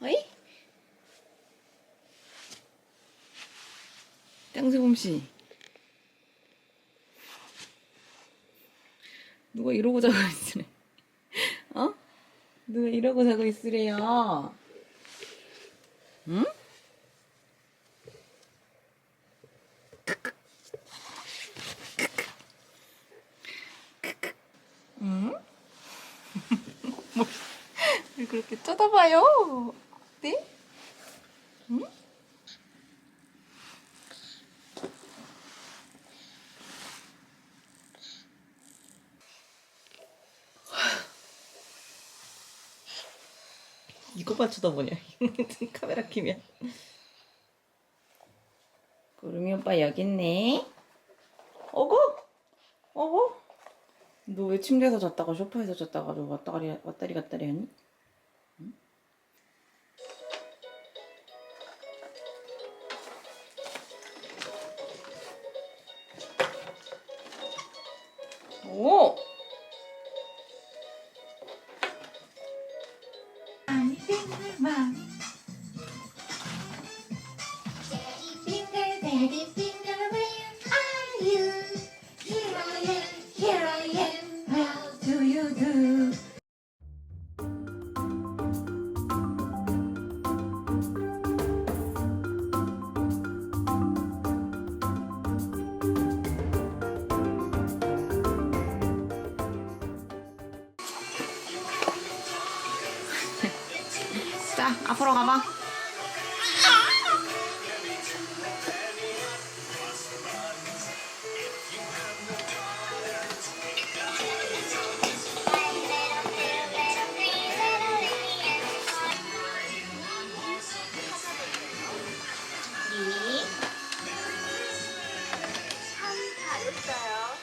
어이? 짱세범씨, 누가 이러고 자고 있으래? 어? 누가 이러고 자고 있으래요? 응? 응? 왜 그렇게 쳐다봐요? 네? 응? 이거만 쳐다보냐? 카메라 키면. 구름이 오빠 여기 있네. 어구? 어구? 너 왜 침대에서 잤다가 소파에서 잤다가 너 왔다리 갔다리 하니? 응? 오! Finger, daddy finger, where are you? Here I am, how do you do? 자, 앞으로 가봐. 참 잘했어요.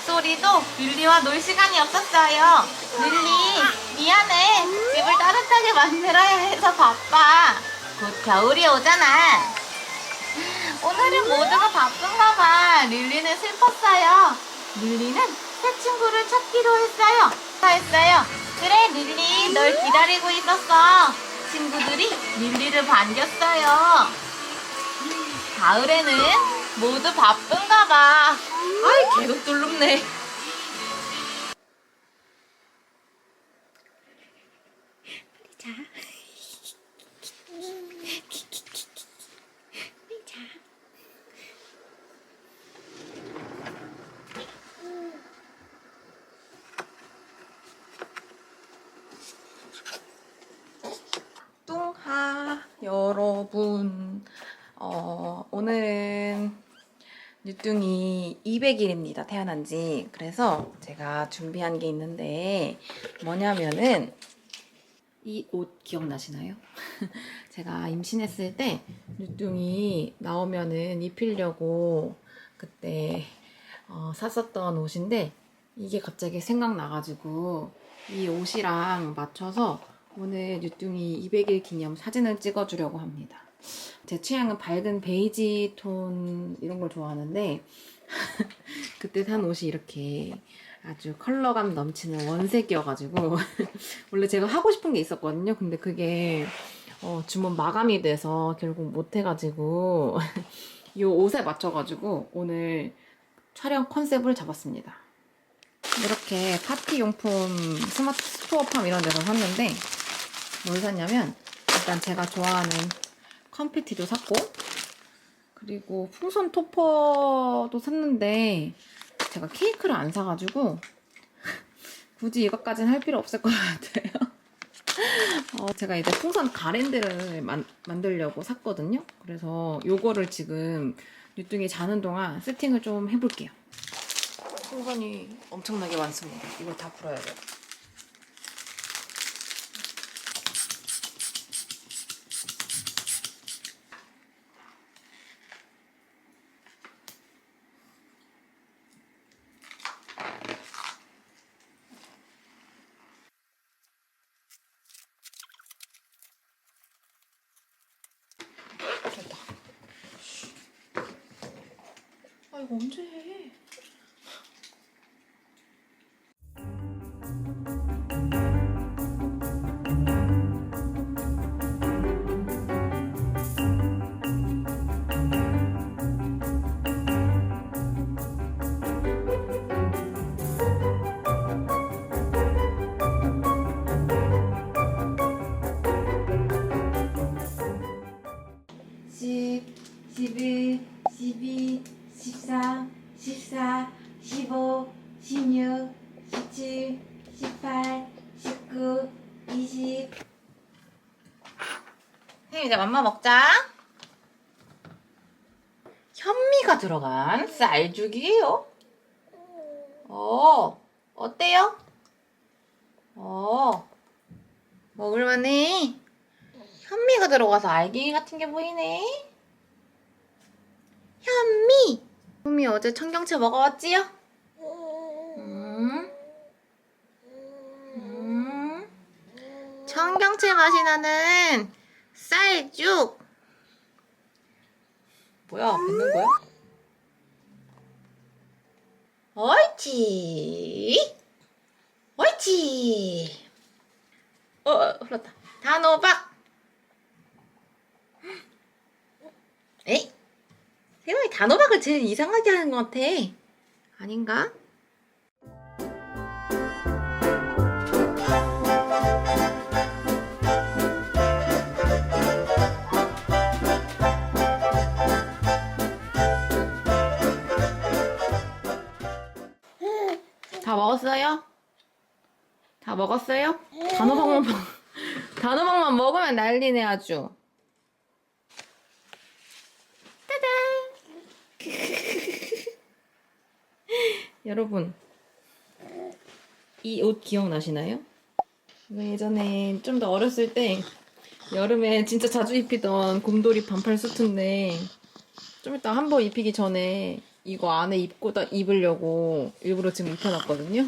쏘리도 릴리와 놀 시간이 없었어요. 릴리, 미안해. 집을 따뜻하게 만들어야 해서 바빠. 곧 겨울이 오잖아. 오늘은 모두가 바쁜가 봐. 릴리는 슬펐어요. 릴리는 새 친구를 찾기로 했어요. 그래, 릴리, 널 기다리고 있었어. 친구들이 릴리를 반겼어요. 가을에는 모두 바쁜가 봐. 아이, 계속 뚫룩네. 빨리 자. 빨리 자. 뚱하 여러분, 오늘은 뉴뚱이 200일입니다. 태어난 지. 그래서 제가 준비한 게 있는데 뭐냐면은 이 옷 기억나시나요? 제가 임신했을 때 뉴뚱이 나오면은 입히려고 그때 샀었던 옷인데 이게 갑자기 생각나가지고 이 옷이랑 맞춰서 오늘 뉴뚱이 200일 기념 사진을 찍어주려고 합니다. 제 취향은 밝은 베이지 톤 이런 걸 좋아하는데 그때 산 옷이 이렇게 아주 컬러감 넘치는 원색이어가지고 원래 제가 하고 싶은 게 있었거든요. 근데 그게 주문 마감이 돼서 결국 못해가지고 이 옷에 맞춰가지고 오늘 촬영 컨셉을 잡았습니다. 이렇게 파티용품 스마트 스토어팜 이런 데서 샀는데 뭘 샀냐면 일단 제가 좋아하는 컴피티도 샀고 그리고 풍선 토퍼도 샀는데 제가 케이크를 안 사가지고 굳이 이것까지는 할 필요 없을 것 같아요. 제가 이제 풍선 가랜드를 만들려고 샀거든요. 그래서 요거를 지금 뉴뚱이 자는 동안 세팅을 좀 해볼게요. 풍선이 엄청나게 많습니다. 이걸 다 풀어야 돼요. 저거 언제 해? 십, 11, 12, 13, 14, 15, 16, 17, 18, 19, 20. 선생님 이제 맘마 먹자. 현미가 들어간 쌀죽이에요. 어때요? 먹을만해. 현미가 들어가서 알갱이 같은 게 보이네. 현미! 현미 어제 청경채 먹어봤지요? 청경채 맛이 나는 쌀죽! 뭐야, 뱉는 거야? 옳지! 옳지! 흘렀다. 단호박! 에이? 세영이 단호박을 제일 이상하게 하는 것 같아. 아닌가? 다 먹었어요? 다 먹었어요? 단호박만 먹으면 난리네 아주. 여러분, 이 옷 기억나시나요? 이거 예전에 좀 더 어렸을 때 여름에 진짜 자주 입히던 곰돌이 반팔 수트인데 좀 이따 한번 입히기 전에 이거 안에 입으려고 일부러 지금 입혀놨거든요.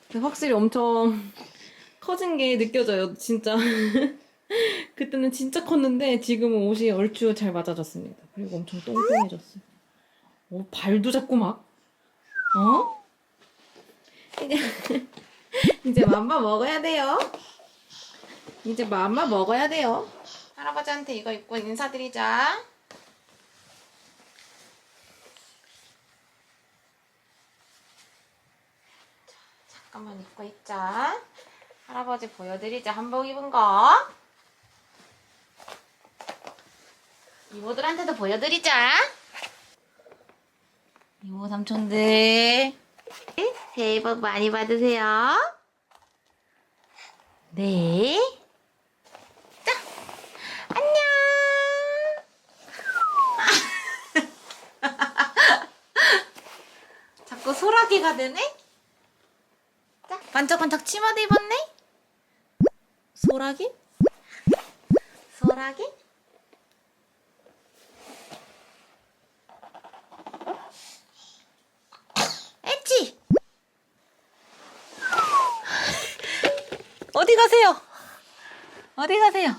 근데 확실히 엄청 커진 게 느껴져요, 진짜. 그때는 진짜 컸는데 지금은 옷이 얼추 잘 맞아졌습니다. 그리고 엄청 똥똥해졌어요. 발도 잡고 막. 이제 맘마 먹어야 돼요. 이제 맘마 먹어야 돼요. 할아버지한테 이거 입고 인사드리자. 잠깐만 입고 있자. 할아버지 보여드리자. 한복 입은 거. 이모들한테도 보여드리자. 이모 삼촌들 새해 복 많이 받으세요. 네. 자, 안녕. 자꾸 소라게가 되네. 자, 반짝반짝 치마도 입었네. 소라게? 소라게? 엣지! 어디 가세요? 어디 가세요?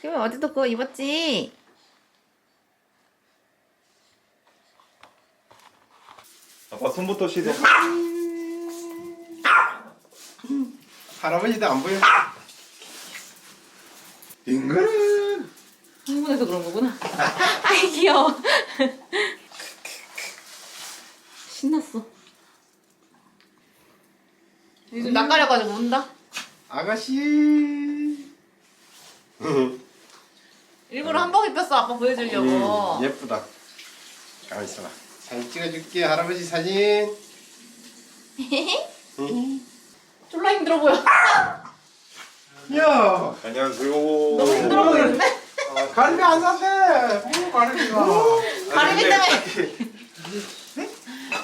지금 어제도 그거 입었지? 아빠 손부터 씻어. 할아버지도 안 보여. 빙그른. 흥분해서 그런 거구나. 아이 귀여워. 신났어. 요즘 낯가려가지고 운다. 아가씨. 일부러 한복 입혔어. 아빠 보여주려고. 예쁘다. 가만 있어봐. 사진 찍어줄게. 할아버지 사진. 졸라 힘들어 보여. 야. 안녕하세요. 너무 힘들어 보이는데? 가리비 안 샀대. 가리비가. 가리비 때문에.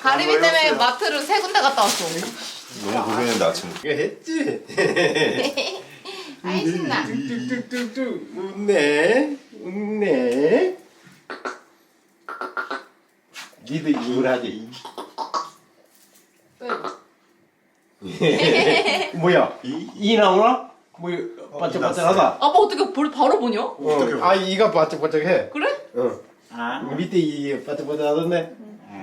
가리비 때문에 마트를 세 군데 갔다 왔어. 너무 고생했는데 아침. 이거 했지. 아이 신나. 뚝뚝뚝뚝 웃네. 웃네. 니도 이걸 하지. 또 해봐. 뭐야? 이 나오나? 뭐 반짝반짝하다. 아빠 어떻게 바로 보냐? 아 이가 반짝반짝해. 그래? 응. 밑에 이 빠뜨빠뜨하던데.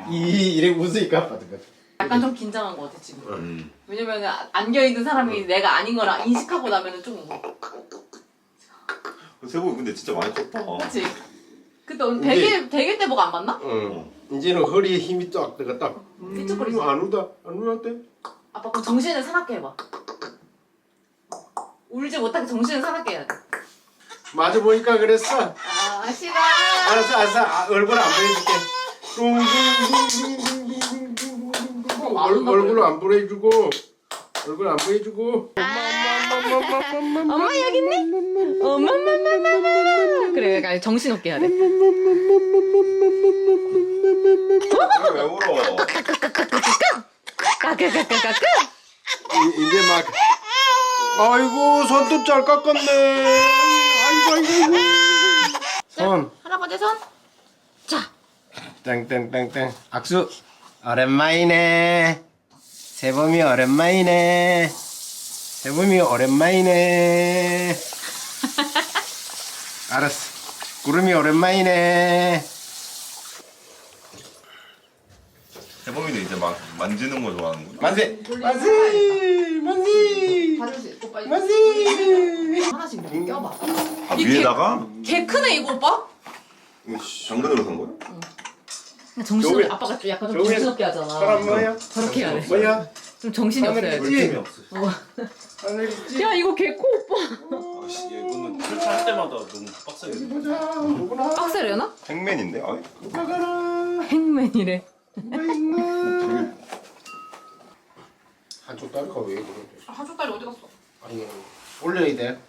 이 이래 웃으니까 빠뜨빠뜨. 약간 좀 긴장한 것 같아 지금. 왜냐면 안겨 있는 사람이 내가 아닌 거라 인식하고 나면은 좀. 세보 근데 진짜 많이 컸다. 그렇지. 그때 오늘 100일 때 보고 안 봤나? 응. 이제는 허리에 힘이 쫙 들어갔다. 삐쩍거리지. 안 울다. 안 울었대. 아빠 그럼 정신을 사납게 해봐. 울지 못하게 정신을 사납게 해야 돼. 맞아 보니까 그랬어. 아 싫어. 알았어. 얼굴 안 보여줄게. 얼굴 안 보여주고. 얼굴 안 보여주고. 엄마 여기 있네. 엄마. 그래, 그러니까 정신 없게 해야 돼. 왜 울어? 까까까까까까. 이제 막. 아이고 손도 잘 깎았네. 아이고. 손. 할아버지 손. 자. 땡땡땡땡. 악수. 오랜만이네. 세범이 오랜만이네. 세범이 오랜만이네. 알았어. 구름이 오랜만이네. 세범이도 이제 막 만지는 거 좋아하는구나. 만세. 만세. 받으시 오빠 이거 만세. 하나씩 뭐 껴봐. 아 이 위에다가 개 크네 이거 오빠. 당근으로 산 거야? 정신을 저기- 아빠가 좀 약간 좀 저기 정신없게 하잖아. 사람 뭐야? 저렇게 해야 돼. 뭐야? 좀 정신이 없어야 돼. 하늘이지. 어. 하늘이지. 야 이거 개코 오빠. 아씨 이거는 설치할 때마다 너무 빡세게 보자. 누구나. 빡세려나? 행맨인데? 아이 가가라. 행맨이래. 누가 있나? 한쪽 다리가 왜 그래? 한쪽 다리 어디 갔어? 아니 올려야 돼.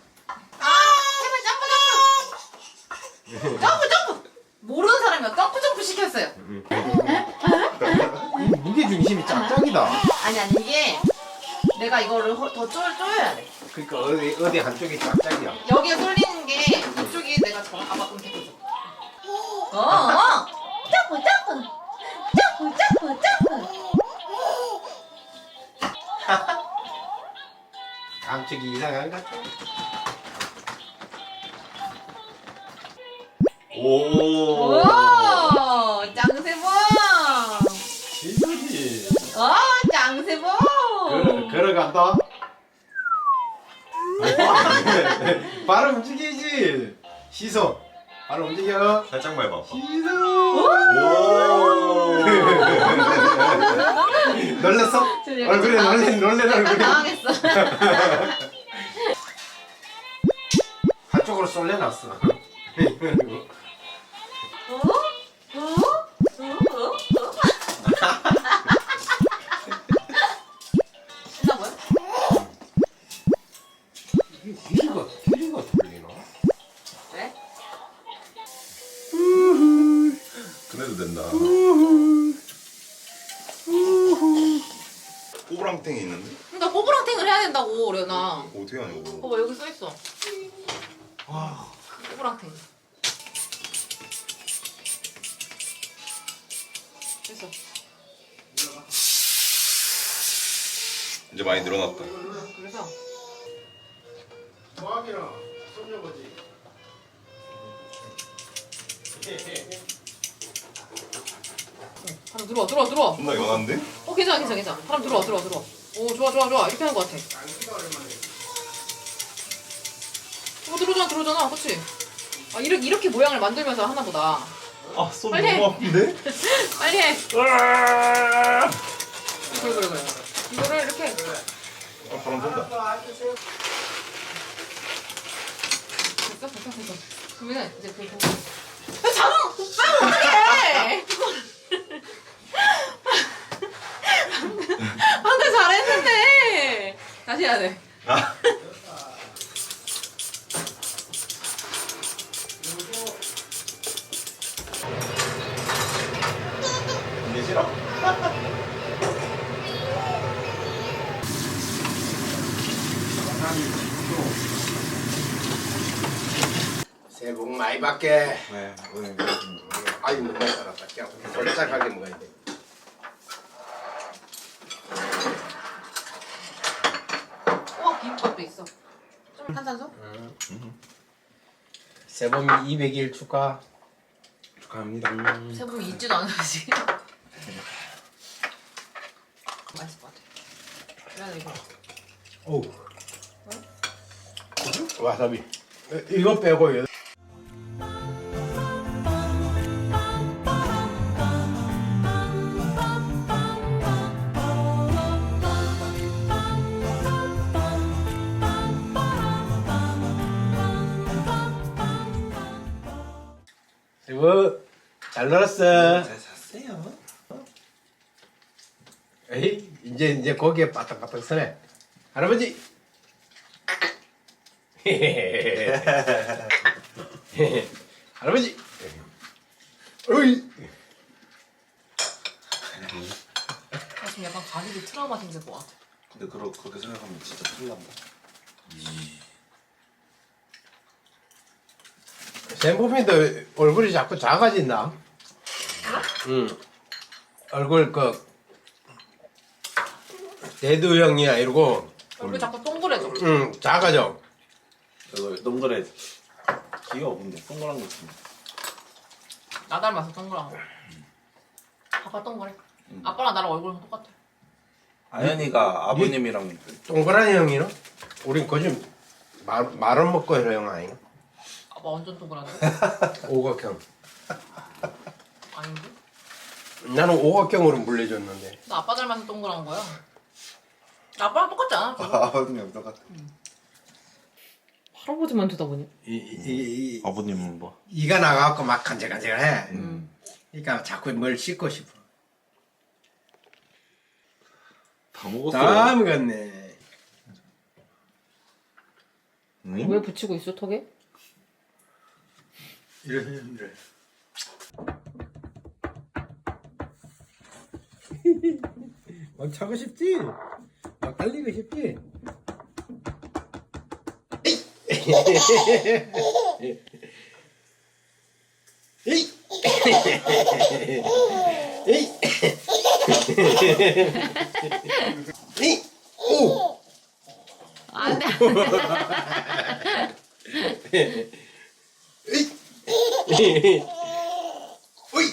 제발 점프. 모르는 사람이야. 점프 시켰어요. 무게 중심이 짱짱이다. 아니 이게 내가 이거를 더 쪼여야 돼. 그러니까 어디 한쪽이 짱짱이야. 여기에 쏠리는 게 이쪽이 내가 저 아빠 좀 데려줘. 점프. 감쪽이 이상한가? 오. 오, 짱세보. 이거지. 짱세보. 걸어간다. 발을 움직이지. 시소. 발을 움직여. 살짝 밟아. 시소. 오. 놀랬어? 얼굴에 놀랜 얼굴이. 당황했어. 한쪽으로 쏠려놨어. 신나 뭐야? 길이가 틀리나? 왜? 그래도 된다. 꼬부랑탱이 있는데? 그러니까 꼬부랑탱을 해야 된다고 레나. 어떻게 하냐 이거? 봐봐 여기 써 있어. 꼬부랑탱. 됐어. 이제 많이 늘어났다. 그래서 정확이랑 손녀거지. 바람 들어와. 존나 연한데? 괜찮아. 바람 들어와. 오 좋아. 이렇게 하는 것 같아. 들어오잖아. 그렇지? 아 이렇게 모양을 만들면서 하나 보다. 아손 빨리 해. 너무 아픈데? 빨리 해. 그래. 이거를 이렇게. 아 바람 쏜다. 됐어. 그러면 이제 그 보고. 자동! 빨리 어떡해! 방금 잘했는데! 다시 해야 돼. 이게 싫어? 새해 복 많이 받게. 네 오늘 아유 너무 잘했다. 그냥 솔직하게 먹어야 돼. 비빔밥도 있어. 좀 탄산수? 세범이 200일 축하. 축하합니다. 새봄이 있지도 않아 지금. 맛있을 것 같아. 그래 이거. 오. 와사비. 이거 빼고 이거 잘 놀았어. 잘 샀어요. 에이 이제 고기에 바닥바닥 서네. 할아버지. 할아버지. 어이. 지금 약간 가족이 트라우마 생길 것 같아. 근데 그렇게 생각하면 진짜 큰일 난다. 샘범이도 얼굴이 자꾸 작아진다. 응. 얼굴 대두형이야 이러고. 얼굴 자꾸 동그래져. 응 작아져. 이거 동그래. 귀여워 근데 동그란 거 같은데. 나 닮아서 동그란 거. 아빠 동그래. 아빠랑 나랑 얼굴은 똑같아. 아연이가 아버님이랑 동그란 형이노? 우린 거짓 말은 먹고 이런 형 아니야? 아빠 완전 동그란데? 오각형. 아닌데? 나는 오각형으로 물려줬는데. 나 아빠 닮아서 동그란 거야. 나 아빠랑 똑같지 않아? 지금? 아버님이랑 똑같아. 할아버지만 쳐다보니. 아버님은 뭐? 이가 나가갖고 막 간질간질해. 그러니까 자꾸 뭘 씻고 싶어. 다 먹었어요. 다 먹었네. 응? 왜 붙이고 있어 턱에? 이래. 막 차고 싶지? 막 달리고 싶지? 에이! 에이! 에이! 오! 안 돼. 에이! 오이!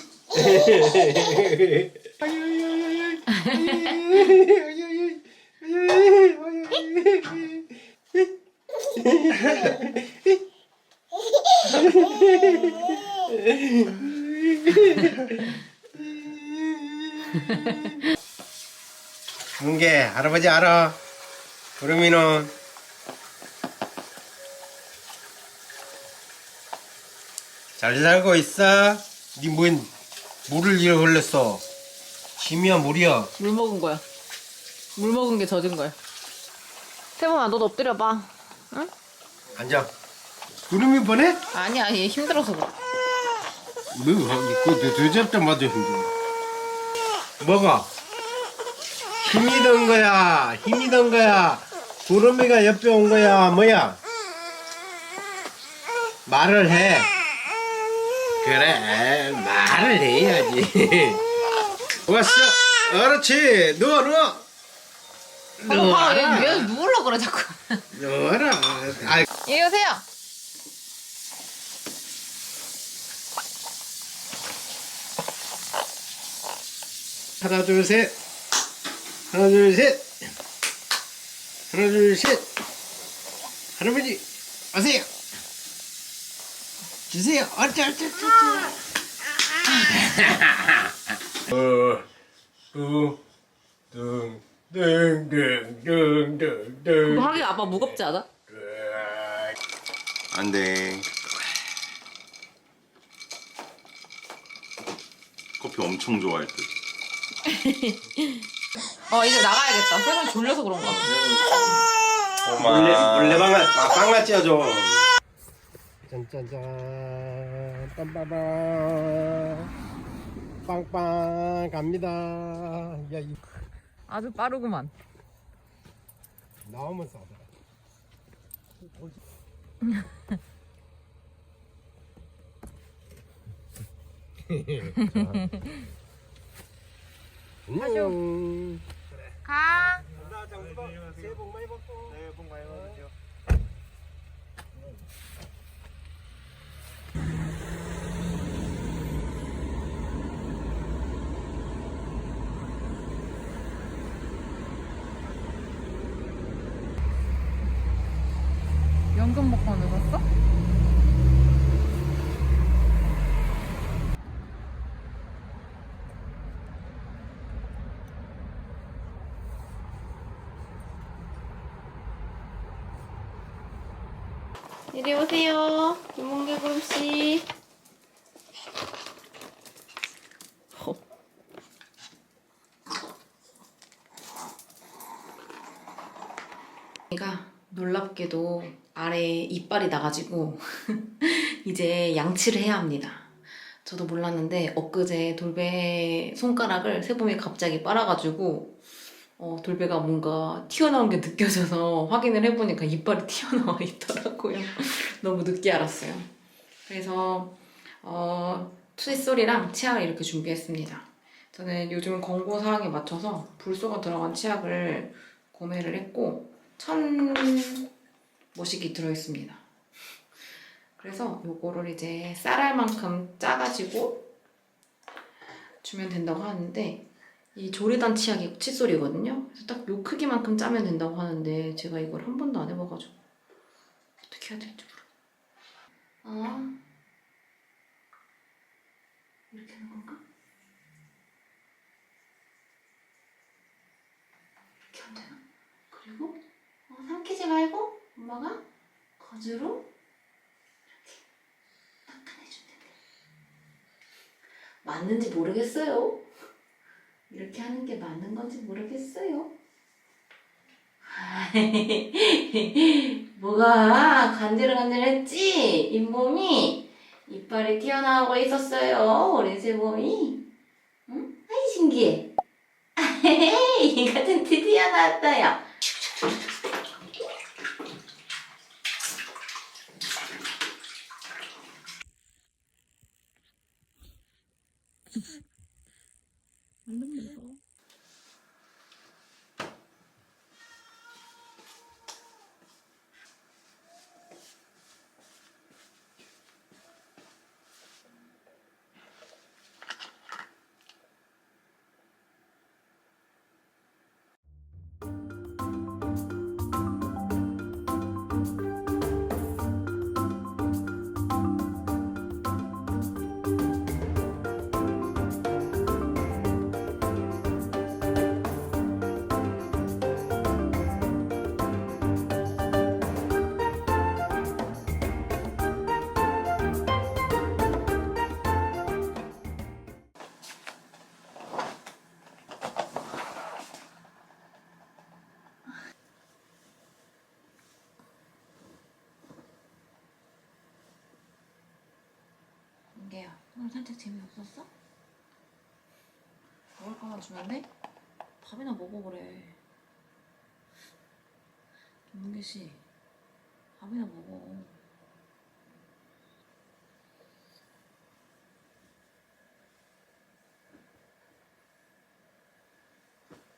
문게 할아버지 알아? 구름이는 잘 살고 있어? 니 뭔 물을 잃어 흘렸어? 침이야 물이야? 물 먹은 거야. 물 먹은 게 젖은 거야. 세범아 너도 엎드려 봐. 응? 앉아. 구름이 보내? 아니야 얘 힘들어서 그래. 그 잡자마자 힘들어. 뭐가? 힘이 든 거야. 힘이 든 거야. 구름이가 옆에 온 거야. 뭐야? 말을 해. 그래, 말을 해야지. 왔어. 그렇지. 누워. 봐봐 얘 누울라 그래 자꾸. 누워라. 아, 이리 오세요. 하나, 둘, 셋. 하나, 둘, 셋. 하나, 둘, 셋. 할아버지, 오세요. 주세요. 그거 하기 아빠 무겁지 않아? 안 돼. 커피 엄청 좋아할 듯. 이제 나가야겠다. 세범이 졸려서 그런가 봐. 물레방아 찌어줘. 짠짠짠 빰빠밤 빵빵 갑니다. 야, 아주 빠르구만. 나오면 싸더라. 안녕. 가. 새해 복 많이 받고. 새해 복 많이 받으세요. 돈 받고 늦었어? 이리 오세요, 김몽개 구름씨. 얘가 놀랍게도 아래에 이빨이 나가지고 이제 양치를 해야 합니다. 저도 몰랐는데 엊그제 돌배 손가락을 세범이 갑자기 빨아가지고 돌배가 뭔가 튀어나온 게 느껴져서 확인을 해보니까 이빨이 튀어나와 있더라고요. 너무 늦게 알았어요. 그래서 칫솔이랑 치약을 이렇게 준비했습니다. 저는 요즘 권고사항에 맞춰서 불소가 들어간 치약을 구매를 했고 1000뭐씩이 들어있습니다. 그래서 요거를 이제 쌀알만큼 짜가지고 주면 된다고 하는데 이 조리단 치약이 칫솔이거든요. 그래서 딱 요 크기만큼 짜면 된다고 하는데 제가 이걸 한 번도 안 해봐가지고 어떻게 해야 될지 모르겠어요. 이렇게 하는 건가? 이렇게 하면 되나? 그리고 삼키지 말고 엄마가 거즈로 이렇게 닦아내주면 된대. 맞는지 모르겠어요. 이렇게 하는 게 맞는 건지 모르겠어요. 뭐가 간질간질했지? 잇몸이 이빨이 튀어나오고 있었어요. 우리 세범이. 응? 아이 신기해. 이것은 드디어 나왔어요. 민기야, 오늘 산책 재미없었어? 먹을 거만 주면 돼? 밥이나 먹어 그래. 민기 씨, 밥이나 먹어.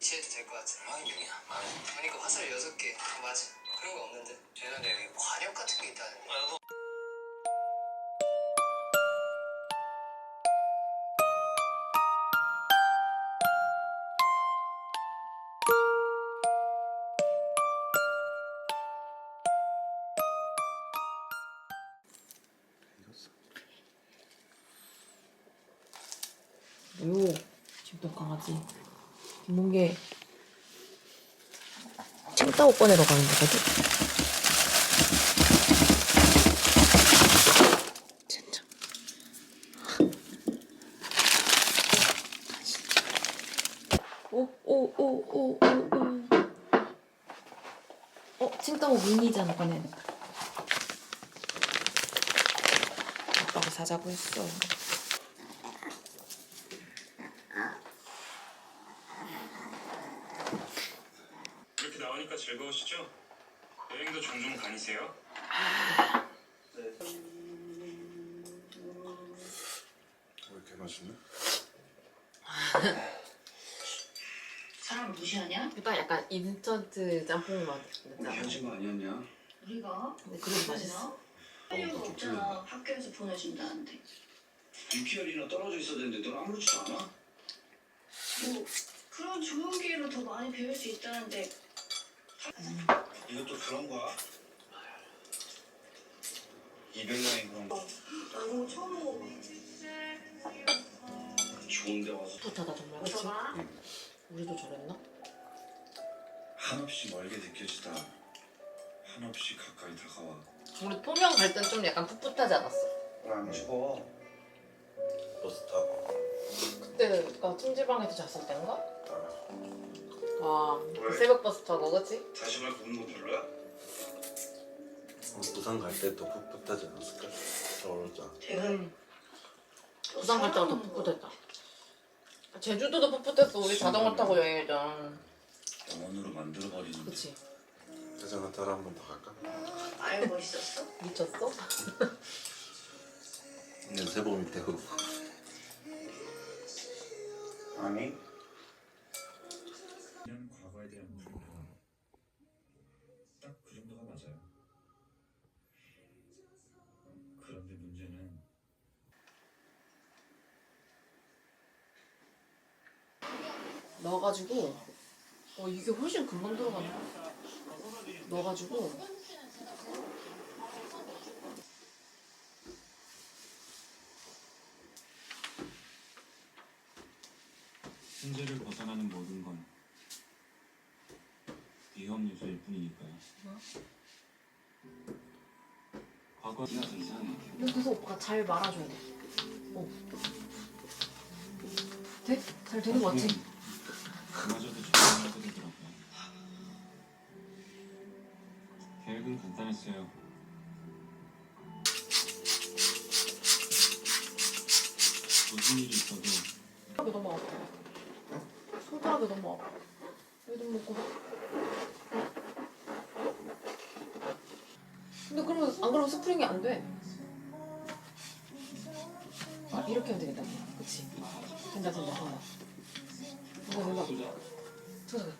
해도 될 것 같은 망원경이야. 보니까 화살 6개. 맞아. 그런 거 없는데. 쟤네들 여기 관역 같은 게 있다는데. 요 집도 강아지 김몽개 칭따오 꺼내러 가는 거거든. 진짜. 오오오오오오. 칭따오 미니잖아 꺼내. 아빠가 사자고 했어. 이렇게 나오니까 즐거우시죠? 여행도 종종 다니세요? 왜 이렇게 맛있네? 사람 무시하냐? 일단 약간 인스턴트 짬뽕 맛 우리 헤어진 거 아니었냐? 우리가? 근데 그래도 맛있어. 하려고 없잖아. 학교에서 보내준다는데. 6개월이나 떨어져 있어야 되는데 넌 아무렇지도 않아? 뭐 그런 좋은 기회로 더 많이 배울 수 있다는데. 이것도 그런 거야? 200년에 그런 거 나 이거 처음 먹어봐. 좋은데 와서 풋풋하다 정말, 그치? 봐봐. 우리도 저랬나? 한없이 멀게 느껴지다 한없이 가까이 다가와. 우리 포명 갈 땐 좀 약간 풋풋하지 않았어? 안 추워. 버스 타고. 그때가 찜질방에서 잤을 때인가? 와, 그 새벽 버스 타고, 그치? 다시 말 보는 거 별로야? 부산 갈 때 또 풋풋하지 않았을까? 어렸잖아. 응. 부산 갈 때가 더 풋풋했다. 제주도도 풋풋했어. 우리 자전거 타고 여행했잖아. 영원으로 만들어버리는. 그치? 자전거 타러 한 번 더 갈까? 아유 멋있었어. 미쳤어? 연세범이 되고. 아니. 그냥 과거에 대한 무게가 딱 그 정도가 맞아요. 그런데 문제는 넣어가지고 이게 훨씬 금방 들어가네. 넣어가지고 현재를 벗어나는 모든 건 위험 요소일 뿐이니까요. 과거 그래서 오빠가 잘 말아줘야 돼. 돼? 잘 되는 거 같지? 그마저도 조심하게 되더라고요. 계획은 간단했어요. 무슨 일이 있어도 손가락이 너무 아파. 손가락이 너무 아파. 왜좀 먹고. 근데 그러면 안 그러면 스프링이 안 돼. 아 이렇게 하면 되겠다. 그치? 된다. 된다. 된다. 된다.